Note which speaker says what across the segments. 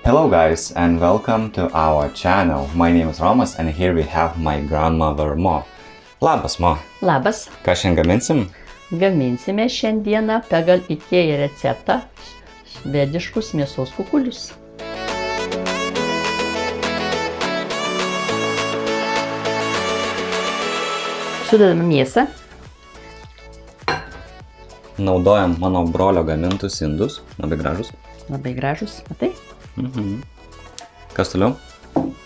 Speaker 1: Hello guys and welcome to our channel. My name is Romas and here we have my grandmother Mo. Labas Mo.
Speaker 2: Labas.
Speaker 1: Ką šiandien gaminsim?
Speaker 2: Gaminsime šiandieną pagal IKEA receptą švediškus mėsos kukulius. Sudedame mėsą.
Speaker 1: Naudojam mano brolio gamintus indus. Labai gražus.
Speaker 2: Labai gražus, matai?
Speaker 1: Kas toliau?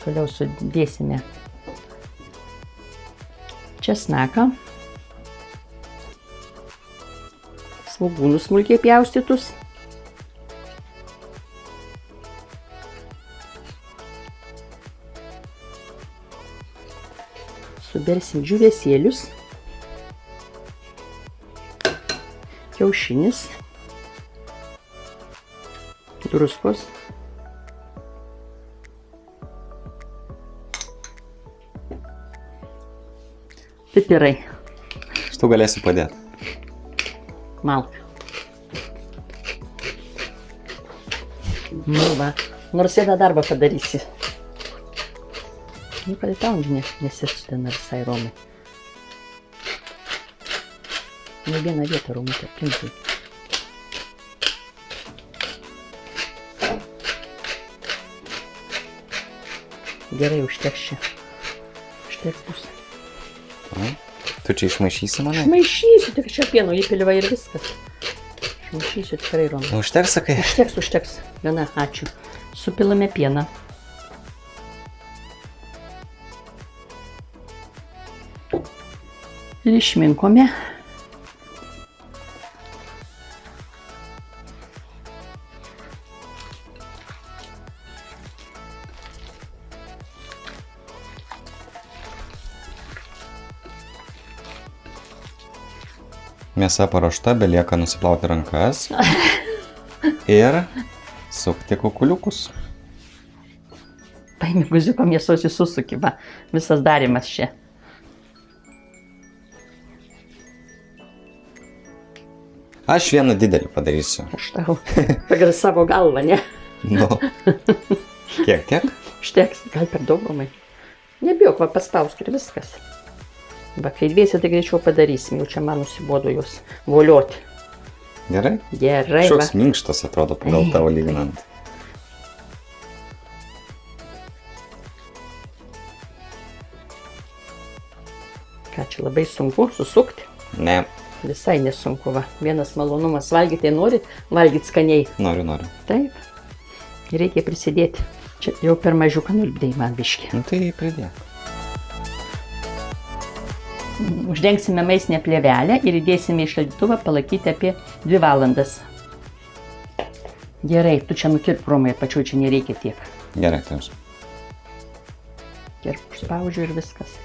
Speaker 2: Toliau sudėsime česnaką, svogūnus smulkiai pjaustytus, subersim džiūvėsėlius, kiaušinis, druskos, pipirai,
Speaker 1: Štai galėsiu padėti.
Speaker 2: malka. Nu va, nors vieną darbą padarysi. Nu, kad tau nesisudena visai Romai. Ne vieną vietą Romutė aplinkui. Gerai, užteks čia. Užteks bus.
Speaker 1: Tu čia išmaišysi mane?
Speaker 2: Maišysiu, tik čia pieno įpilva ir viskas. Maišysiu tikrai, Romai.
Speaker 1: Užteks, sakai?
Speaker 2: Užteks. Gana, ačiū. Supilame pieną. Ir išminkome.
Speaker 1: Mėsa paruošta, belieka nusiplauti rankas ir sukti kukuliukus.
Speaker 2: Paimi guziuko mėsos įsusuki, va. Visas darimas čia.
Speaker 1: Aš vieną didelį padarysiu.
Speaker 2: Aš tau pagal savo galvą, ne?
Speaker 1: Nu. Kiek?
Speaker 2: Užteks, gal per daug, Romai. Nebijok, va, paspausk ir viskas. Va, kai dviesi, tai greičiau padarysim. Jau čia man nusibodo jos volioti.
Speaker 1: Gerai?
Speaker 2: Gerai, va.
Speaker 1: Šoks minkštas atrodo pagal tavo lyginant.
Speaker 2: Ką čia labai sunku susukti?
Speaker 1: Ne,
Speaker 2: Visai nesunku, va. Vienas malonumas. Valgyti, tai nori valgyti skaniai.
Speaker 1: noriu.
Speaker 2: Taip. Reikia prisidėti. Čia jau per mažiuką nulipdai man biškį.
Speaker 1: Nu tai pridėk.
Speaker 2: Uždengsime maisinę plėvelę ir įdėsime į šaldytuvą palaikyti apie 2 valandas. Gerai, tu čia nukirp, Romai, pačiu čia nereikia tiek.
Speaker 1: Gerai, taip.
Speaker 2: Ir užspaudžiu ir viskas.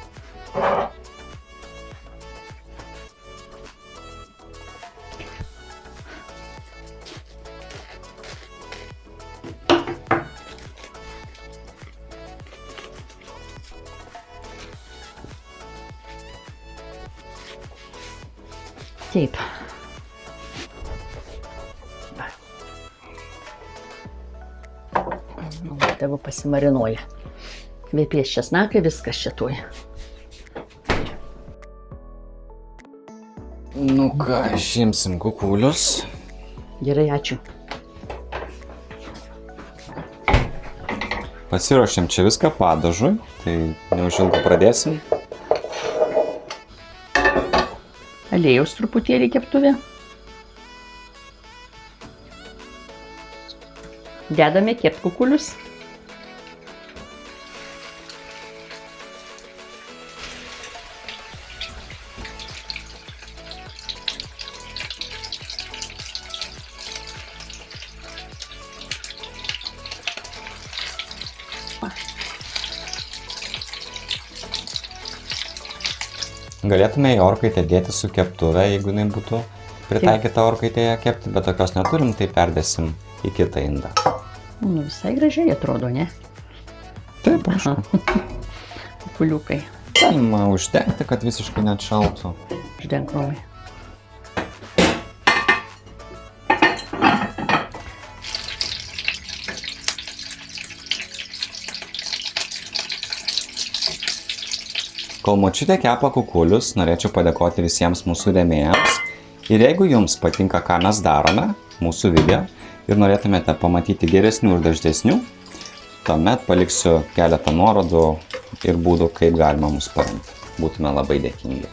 Speaker 2: Taip. Nu, tegu pasimarinuoja. Kvepės česnakai, viskas čia tuoj.
Speaker 1: Nu ką, išimsim kukulius.
Speaker 2: Gerai, ačiū.
Speaker 1: Pasiruošėm čia viską padažui, tai neužilgo pradėsim.
Speaker 2: Aliejaus truputėlį keptuvė. Dedame kept kukulius.
Speaker 1: Galėtume į orkaitę dėti su keptuve, jeigu jinai būtų pritaikyta orkaitėje kepti, bet tokios neturim, tai perdėsim į kitą indą.
Speaker 2: Nu, visai gražiai atrodo, ne?
Speaker 1: Taip, prašau.
Speaker 2: Kukuliukai.
Speaker 1: Galima uždegti, kad visiškai neatšaltų.
Speaker 2: Uždenk, Romai.
Speaker 1: Kol močiutė kepa kukulius, norėčiau padėkoti visiems mūsų rėmėjams. Ir jeigu jums patinka, ką mes darome, mūsų video, ir norėtumėte pamatyti geresnių ir dažnesnių, tuomet paliksiu keletą nuorodų ir būdų, kaip galima mus paremti. Būtume labai dėkingi.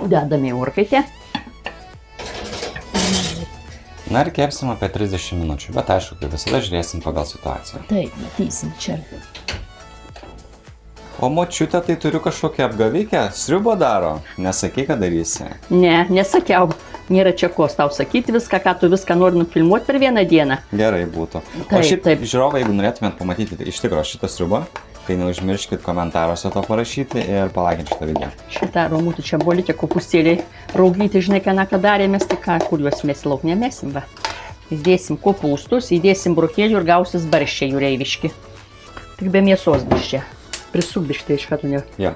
Speaker 2: Dedame į orkaitę.
Speaker 1: Na ir kepsim apie 30 minučių, bet aišku, kaip visada žiūrėsim pagal situaciją.
Speaker 2: Taip, matysim čia.
Speaker 1: O močiutė, tai turiu kažkokią apgavikę, sriubą daro, nesakyk, ką darysi.
Speaker 2: Ne, nesakiau. Nėra čia ko tau sakyti viską, ką tu viską nori nufilmuoti per vieną dieną.
Speaker 1: Gerai būtų.
Speaker 2: Taip,
Speaker 1: O šiaip,
Speaker 2: taip.
Speaker 1: žiūrovai, jeigu norėtumėt pamatyti iš tikro šitą sriubą, tai neužmirškit komentaruose to parašyti ir palaikinti šitą video.
Speaker 2: Šitą romutį čia buvo likę kopūstėliai raugyti, žinai, ką darėmės, tai ką, kur juos mes lauk nemesim, va. Įdėsim kopūstus, įdėsim brokėlių ir gausis barščiai jūreiviški. Tik be mėsos bus čia. Prisuk bištai iš karto ne.
Speaker 1: Jo.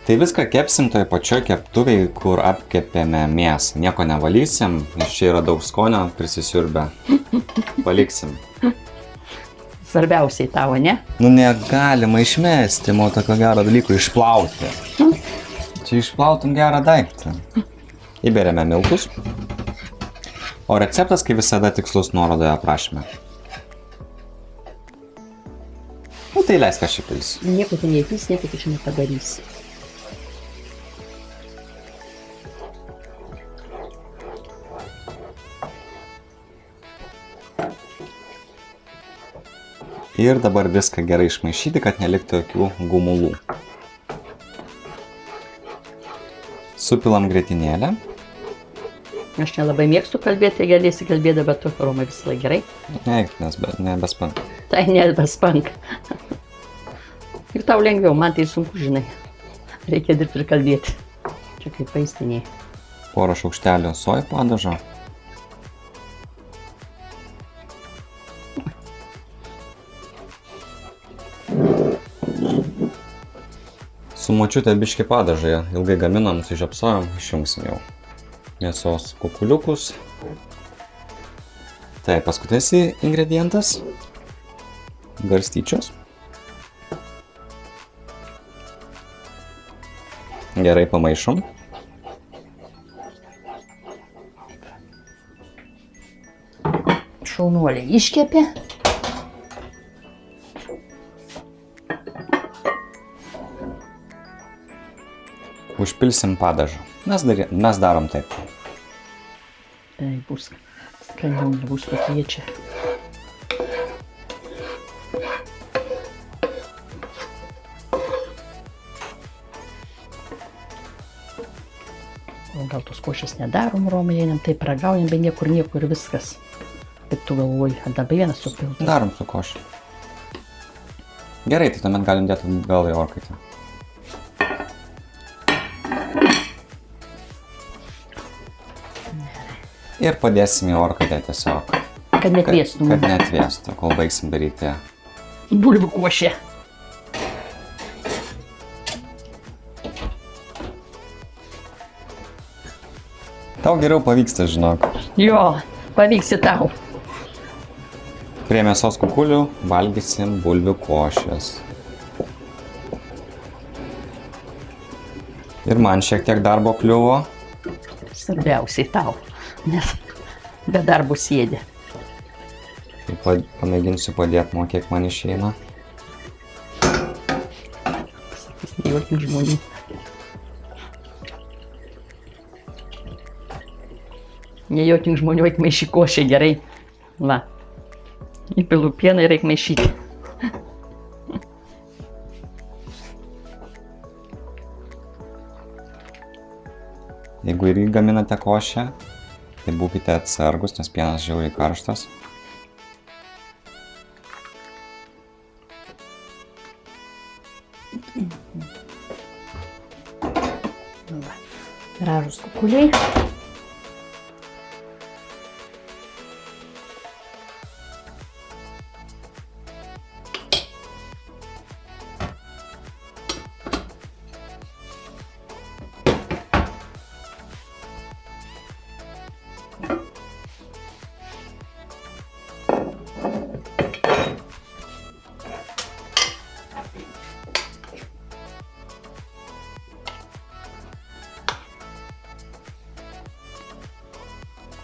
Speaker 1: Tai viską kepsim toje pačioj keptuvėje, kur apkepėme mėsą. Nieko nevalysim, nes čia yra daug skonio prisisiurbę. Paliksim.
Speaker 2: Svarbiausiai tavo, ne?
Speaker 1: Nu negalima išmesti, mo tokio gero dalyko išplauti. Čia išplautum gerą daiktą. Įberiame miltus. O receptas, kaip visada, tikslus nuorodoje aprašyme. Nu tai leisk aš įpilsiu.
Speaker 2: Nieko tu neįpys, nieko tu čia nepadarysi.
Speaker 1: Ir dabar viską gerai išmaišyti, kad neliktų jokių gumulų. Supilam grietinėlę.
Speaker 2: Aš nelabai mėgstu kalbėti, tai galėsi kalbėti, bet tu, Romai, visai gerai.
Speaker 1: Eik, nes nebespank.
Speaker 2: Tai nebespank. Ir tau lengviau, man tai sunku, žinai. Reikia dirbti ir kalbėti. Čia kaip paistiniai.
Speaker 1: Porą šaukštelių sojų padažo. Su močiutė biški padažą ilgai gaminom, nusižiopsojom, išjungsim jau mėsos kukuliukus. Tai paskutinis ingredientas. Garstyčios. Gerai pamaišom.
Speaker 2: Šaunuoliai iškepė.
Speaker 1: Užpilsim padažą. Mes darom taip.
Speaker 2: Tai bus skaniau, nebus tokie čia. O gal tos košės nedarom, Romai, einam taip ragaujam, be niekur ir viskas. Kaip tu galvoji, dabar vienas supiltas.
Speaker 1: Darom su košė. Gerai, tai tuomet galim dėti gal į orkaitę. Ir padėsim į orkaitę tiesiog.
Speaker 2: Kad netvėstų.
Speaker 1: Kad netvėstų, kol baigsim daryti.
Speaker 2: Bulvių košė.
Speaker 1: Tau geriau pavyksta, žinok.
Speaker 2: Jo, pavyksi tau.
Speaker 1: Prie mėsos kukulių valgysim bulvių košės. Ir man šiek tiek darbo kliuvo.
Speaker 2: Svarbiausiai tau, nes be darbo sėdė.
Speaker 1: Tai pamėginsiu padėti, kiek man išeina.
Speaker 2: Sakys, nejuokink žmonių. Nejuokink žmonių, eik maišy košę gerai. Va. Įpilu pieną ir eik maišyti.
Speaker 1: Jeigu irgi gaminate košę, tai būkite atsargus, nes pienas žiauriai karštas.
Speaker 2: Gražūs kukuliai.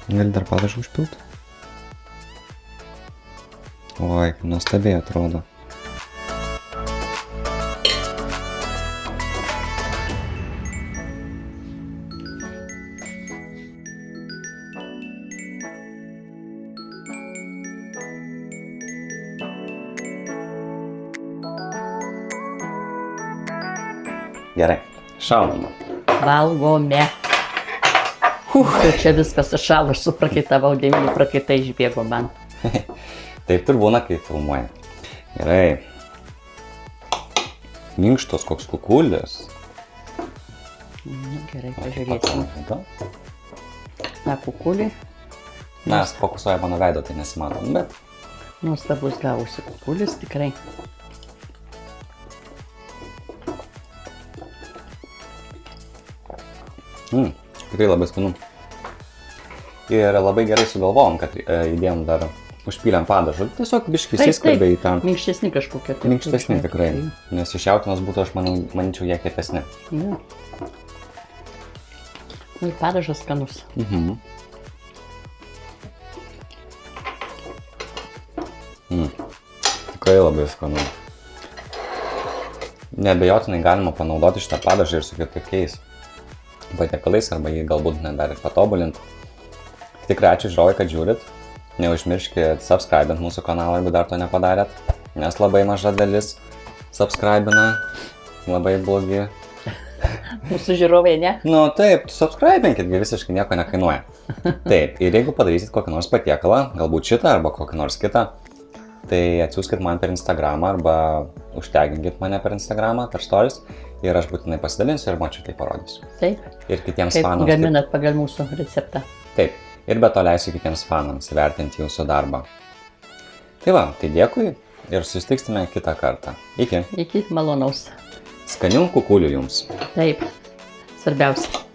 Speaker 1: Gali dar padažą užpilti? Oi, kaip nuostabiai atrodo. Gerai, šaunama.
Speaker 2: Valgome. Jau čia viskas sušalo, aš suprakaitavau, 9 prakaitai išbėgo man.
Speaker 1: Taip ir būna, kai filmuoja. Gerai. Minkštos koks kukulis.
Speaker 2: Gerai, pažiūrėsim. Na, kukulį.
Speaker 1: Mes fokusuoja mano veido, tai nesimatom, bet...
Speaker 2: Nuostabus gavosi kukulis, tikrai.
Speaker 1: Tikrai labai skanu. Ir labai gerai sugalvojom, kad įdėjom dar, užpylėm padažą. Tiesiog biškis įskarbė į tą...
Speaker 2: Minkštesni kažkokie.
Speaker 1: Minkštesni tikrai. Nes iš jautienos būtų, aš manyčiau, jie kietesni.
Speaker 2: Ja. Ir padažas skanus.
Speaker 1: Tikrai labai skanu. Neabejotinai galima panaudoti šitą padažą ir su kitokiais patiekalais, arba jį galbūt net dar ir patobulinti. Tikrai ačiū žiūrovai, kad žiūrit. Neužmirškit subscribint mūsų kanalą, jeigu dar to nepadarėt. Nes labai maža dalis subscribina. Labai blogi.
Speaker 2: Mūsų žiūrovai, ne?
Speaker 1: Nu taip, subscribinkit, visiškai nieko nekainuoja. Taip, ir jeigu padarysit kokį nors patiekalą, galbūt šitą arba kokį nors kitą, tai atsiųskit man per Instagramą arba užteginkit mane per Instagramą, per stories. Ir aš būtinai pasidalinsiu ir močiutei parodysiu.
Speaker 2: Taip.
Speaker 1: Ir kitiems
Speaker 2: kaip
Speaker 1: fanams.
Speaker 2: Kaip gaminat pagal mūsų receptą.
Speaker 1: Taip. Ir be to leisiu kitiems fanams įvertinti jūsų darbą. Tai va, tai dėkui ir susitiksime kitą kartą. Iki.
Speaker 2: Iki malonaus.
Speaker 1: Skanių kukulių jums.
Speaker 2: Taip. Svarbiausia.